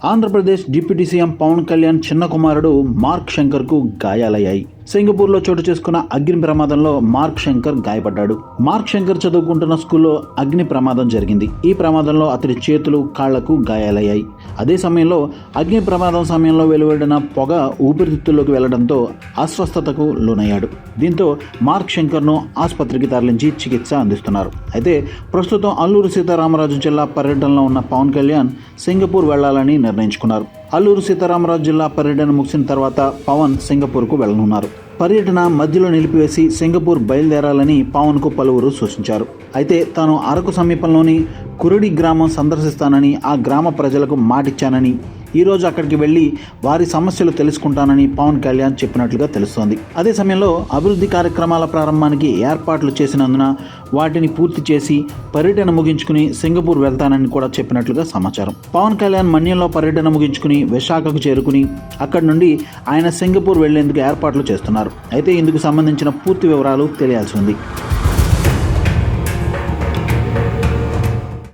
Andhra Pradesh deputy CM Pawan Kalyan చిన్న కుమారుడు mark శంకర్కు గాయాలయ్యాయి. సింగపూర్లో చోటు చేసుకున్న అగ్ని ప్రమాదంలో మార్క్ శంకర్ గాయపడ్డాడు. మార్క్ శంకర్ చదువుకుంటున్న స్కూల్లో అగ్ని ప్రమాదం జరిగింది. ఈ ప్రమాదంలో అతడి చేతులు, కాళ్లకు గాయాలయ్యాయి. అదే సమయంలో అగ్ని ప్రమాదం సమయంలో వెలువడిన పొగ ఊపిరితిత్తుల్లోకి వెళ్లడంతో అస్వస్థతకు లోనయ్యాడు. దీంతో మార్క్ శంకర్ను ఆసుపత్రికి తరలించి చికిత్స అందిస్తున్నారు. అయితే ప్రస్తుతం అల్లూరు సీతారామరాజు జిల్లా పర్యటనలో ఉన్న పవన్ కళ్యాణ్ సింగపూర్ వెళ్లాలని నిర్ణయించుకున్నారు. అల్లూరు సీతారామరాజు జిల్లా పర్యటన ముగిసిన తర్వాత పవన్ సింగపూర్కు వెళ్లనున్నారు. పర్యటన మధ్యలో నిలిపివేసి సింగపూర్ బయలుదేరాలని పవన్కు పలువురు సూచించారు. అయితే తాను అరకు సమీపంలోని కురడి గ్రామం సందర్శిస్తానని, ఆ గ్రామ ప్రజలకు మాటిచ్చానని, ఈరోజు అక్కడికి వెళ్లి వారి సమస్యలు తెలుసుకుంటానని పవన్ కళ్యాణ్ చెప్పినట్లుగా తెలుస్తోంది. అదే సమయంలో అభివృద్ధి కార్యక్రమాల ప్రారంభానికి ఏర్పాట్లు చేసినందున వాటిని పూర్తి చేసి పర్యటన ముగించుకుని సింగపూర్ వెళ్తానని కూడా చెప్పినట్లుగా సమాచారం. పవన్ కళ్యాణ్ మన్యంలో పర్యటన ముగించుకుని విశాఖకు చేరుకుని అక్కడి నుండి ఆయన సింగపూర్ వెళ్లేందుకు ఏర్పాట్లు చేస్తున్నారు. అయితే ఇందుకు సంబంధించిన పూర్తి వివరాలు తెలియాల్సి ఉంది.